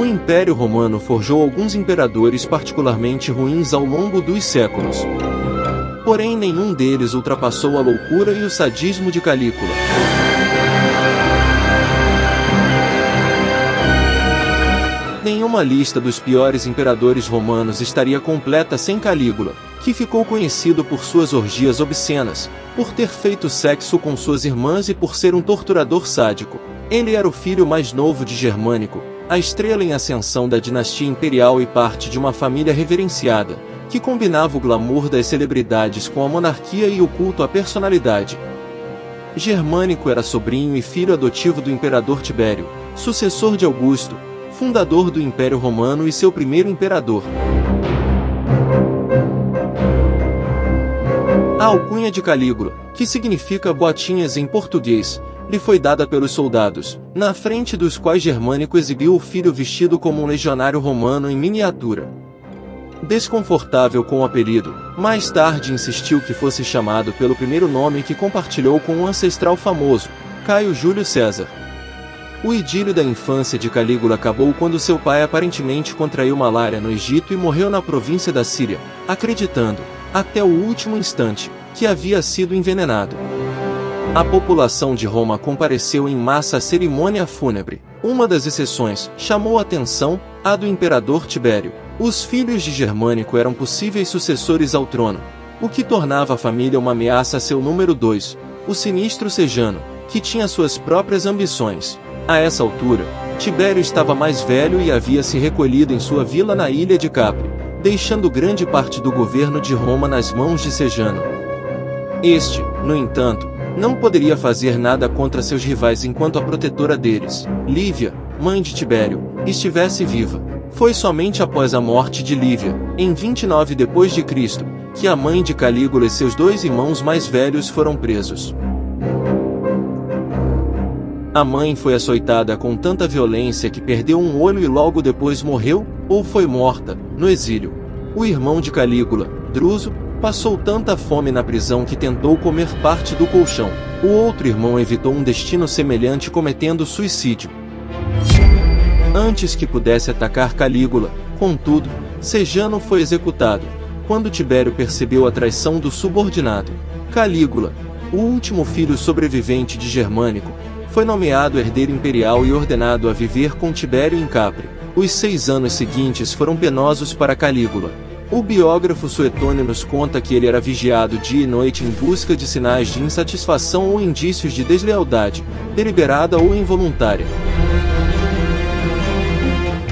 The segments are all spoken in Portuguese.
O Império Romano forjou alguns imperadores particularmente ruins ao longo dos séculos. Porém, nenhum deles ultrapassou a loucura e o sadismo de Calígula. Nenhuma lista dos piores imperadores romanos estaria completa sem Calígula, que ficou conhecido por suas orgias obscenas, por ter feito sexo com suas irmãs e por ser um torturador sádico. Ele era o filho mais novo de Germânico, a estrela em ascensão da dinastia imperial e parte de uma família reverenciada, que combinava o glamour das celebridades com a monarquia e o culto à personalidade. Germânico era sobrinho e filho adotivo do imperador Tibério, sucessor de Augusto, fundador do Império Romano e seu primeiro imperador. A alcunha de Calígula, que significa botinhas em português, lhe foi dada pelos soldados, na frente dos quais Germânico exibiu o filho vestido como um legionário romano em miniatura. Desconfortável com o apelido, mais tarde insistiu que fosse chamado pelo primeiro nome que compartilhou com um ancestral famoso, Caio Júlio César. O idílio da infância de Calígula acabou quando seu pai aparentemente contraiu malária no Egito e morreu na província da Síria, acreditando, até o último instante, que havia sido envenenado. A população de Roma compareceu em massa à cerimônia fúnebre. Uma das exceções chamou a atenção, a do imperador Tibério. Os filhos de Germânico eram possíveis sucessores ao trono, o que tornava a família uma ameaça a seu número 2, o sinistro Sejano, que tinha suas próprias ambições. A essa altura, Tibério estava mais velho e havia se recolhido em sua vila na ilha de Capri, deixando grande parte do governo de Roma nas mãos de Sejano. Este, no entanto, não poderia fazer nada contra seus rivais enquanto a protetora deles, Lívia, mãe de Tibério, estivesse viva. Foi somente após a morte de Lívia, em 29 d.C., que a mãe de Calígula e seus 2 irmãos mais velhos foram presos. A mãe foi açoitada com tanta violência que perdeu um olho e logo depois morreu, ou foi morta, no exílio. O irmão de Calígula, Druso, passou tanta fome na prisão que tentou comer parte do colchão. O outro irmão evitou um destino semelhante cometendo suicídio. Antes que pudesse atacar Calígula, contudo, Sejano foi executado, quando Tibério percebeu a traição do subordinado. Calígula, o último filho sobrevivente de Germânico, foi nomeado herdeiro imperial e ordenado a viver com Tibério em Capri. Os 6 anos seguintes foram penosos para Calígula. O biógrafo Suetônio nos conta que ele era vigiado dia e noite em busca de sinais de insatisfação ou indícios de deslealdade, deliberada ou involuntária.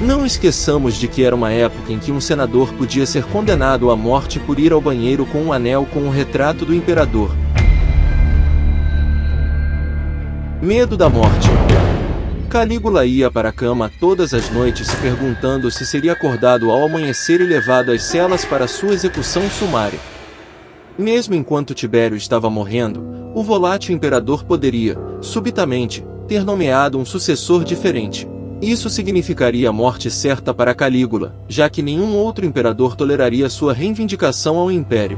Não esqueçamos de que era uma época em que um senador podia ser condenado à morte por ir ao banheiro com um anel com o retrato do imperador. Medo da morte. Calígula ia para a cama todas as noites se perguntando se seria acordado ao amanhecer e levado às celas para sua execução sumária. Mesmo enquanto Tibério estava morrendo, o volátil imperador poderia, subitamente, ter nomeado um sucessor diferente. Isso significaria a morte certa para Calígula, já que nenhum outro imperador toleraria sua reivindicação ao império.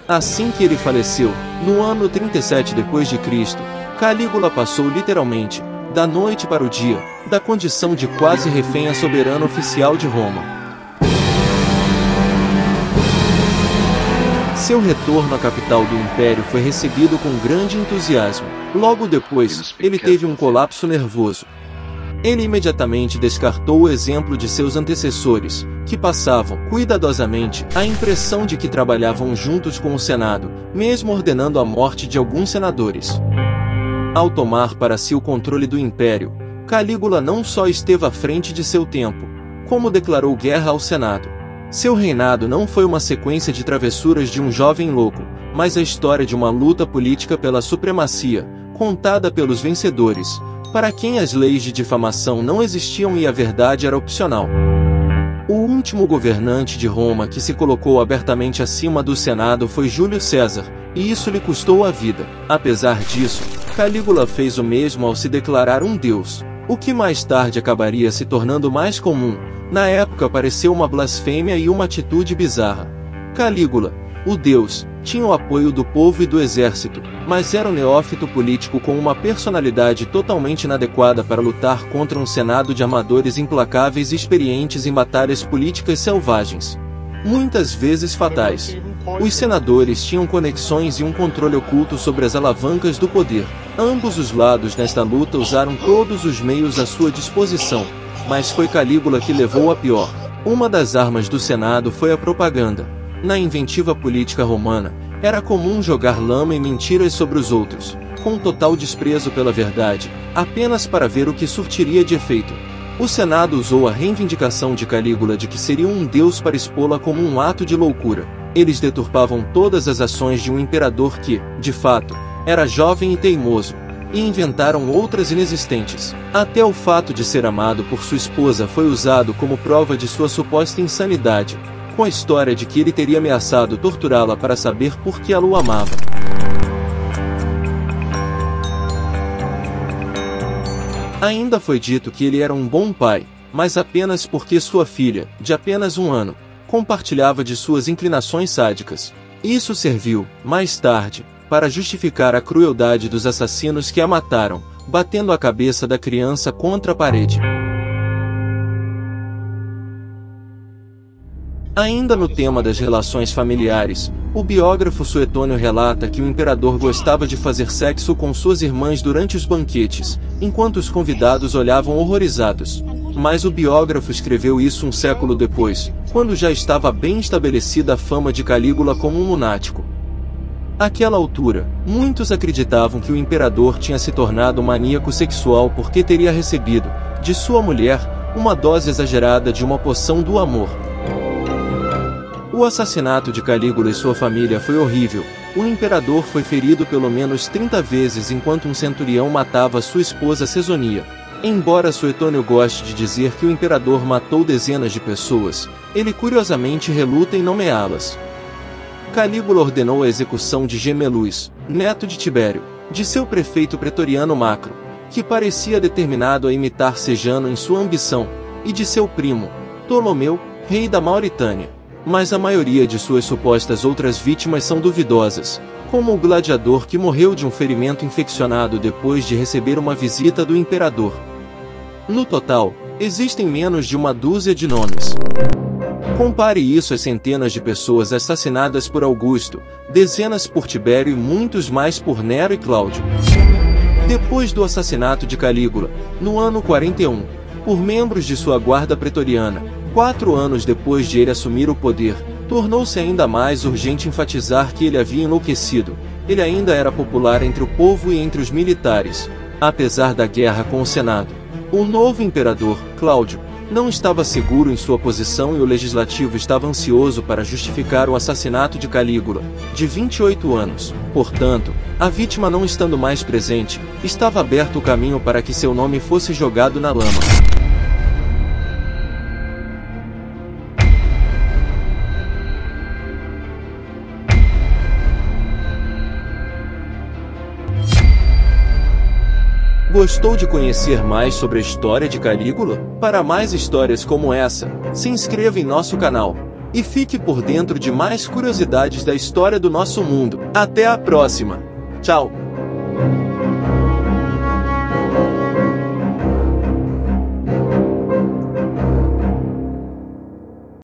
Assim que ele faleceu, no ano 37 d.C., Calígula passou literalmente, da noite para o dia, da condição de quase refém a soberano oficial de Roma. Seu retorno à capital do Império foi recebido com grande entusiasmo. Logo depois, ele teve um colapso nervoso. Ele imediatamente descartou o exemplo de seus antecessores, que passavam, cuidadosamente, a impressão de que trabalhavam juntos com o Senado, mesmo ordenando a morte de alguns senadores. Ao tomar para si o controle do Império, Calígula não só esteve à frente de seu tempo, como declarou guerra ao Senado. Seu reinado não foi uma sequência de travessuras de um jovem louco, mas a história de uma luta política pela supremacia, contada pelos vencedores, para quem as leis de difamação não existiam e a verdade era opcional. O último governante de Roma que se colocou abertamente acima do Senado foi Júlio César, e isso lhe custou a vida. Apesar disso, Calígula fez o mesmo ao se declarar um deus, o que mais tarde acabaria se tornando mais comum. Na época pareceu uma blasfêmia e uma atitude bizarra. Calígula, O deus tinha o apoio do povo e do exército, mas era um neófito político com uma personalidade totalmente inadequada para lutar contra um senado de amadores implacáveis e experientes em batalhas políticas selvagens, muitas vezes fatais. Os senadores tinham conexões e um controle oculto sobre as alavancas do poder. Ambos os lados nesta luta usaram todos os meios à sua disposição, mas foi Calígula que levou a pior. Uma das armas do Senado foi a propaganda. Na inventiva política romana, era comum jogar lama e mentiras sobre os outros, com total desprezo pela verdade, apenas para ver o que surtiria de efeito. O Senado usou a reivindicação de Calígula de que seria um deus para expô-la como um ato de loucura. Eles deturpavam todas as ações de um imperador que, de fato, era jovem e teimoso, e inventaram outras inexistentes. Até o fato de ser amado por sua esposa foi usado como prova de sua suposta insanidade, com a história de que ele teria ameaçado torturá-la para saber por que ela o amava. Ainda foi dito que ele era um bom pai, mas apenas porque sua filha, de apenas 1 ano, compartilhava de suas inclinações sádicas. Isso serviu, mais tarde, para justificar a crueldade dos assassinos que a mataram, batendo a cabeça da criança contra a parede. Ainda no tema das relações familiares, o biógrafo Suetônio relata que o imperador gostava de fazer sexo com suas irmãs durante os banquetes, enquanto os convidados olhavam horrorizados. Mas o biógrafo escreveu isso um século depois, quando já estava bem estabelecida a fama de Calígula como um lunático. Àquela altura, muitos acreditavam que o imperador tinha se tornado maníaco sexual porque teria recebido, de sua mulher, uma dose exagerada de uma poção do amor. O assassinato de Calígula e sua família foi horrível. O imperador foi ferido pelo menos 30 vezes enquanto um centurião matava sua esposa Cesonia. Embora Suetônio goste de dizer que o imperador matou dezenas de pessoas, ele curiosamente reluta em nomeá-las. Calígula ordenou a execução de Gemelus, neto de Tibério, de seu prefeito pretoriano Macro, que parecia determinado a imitar Sejano em sua ambição, e de seu primo, Ptolomeu, rei da Mauritânia. Mas a maioria de suas supostas outras vítimas são duvidosas, como o gladiador que morreu de um ferimento infeccionado depois de receber uma visita do imperador. No total, existem menos de uma dúzia de nomes. Compare isso às centenas de pessoas assassinadas por Augusto, dezenas por Tibério e muitos mais por Nero e Cláudio. Depois do assassinato de Calígula, no ano 41, por membros de sua guarda pretoriana, 4 anos depois de ele assumir o poder, tornou-se ainda mais urgente enfatizar que ele havia enlouquecido. Ele ainda era popular entre o povo e entre os militares, apesar da guerra com o Senado. O novo imperador, Cláudio, não estava seguro em sua posição e o legislativo estava ansioso para justificar o assassinato de Calígula, de 28 anos. Portanto, a vítima não estando mais presente, estava aberto o caminho para que seu nome fosse jogado na lama. Gostou de conhecer mais sobre a história de Calígula? Para mais histórias como essa, se inscreva em nosso canal e fique por dentro de mais curiosidades da história do nosso mundo. Até a próxima! Tchau!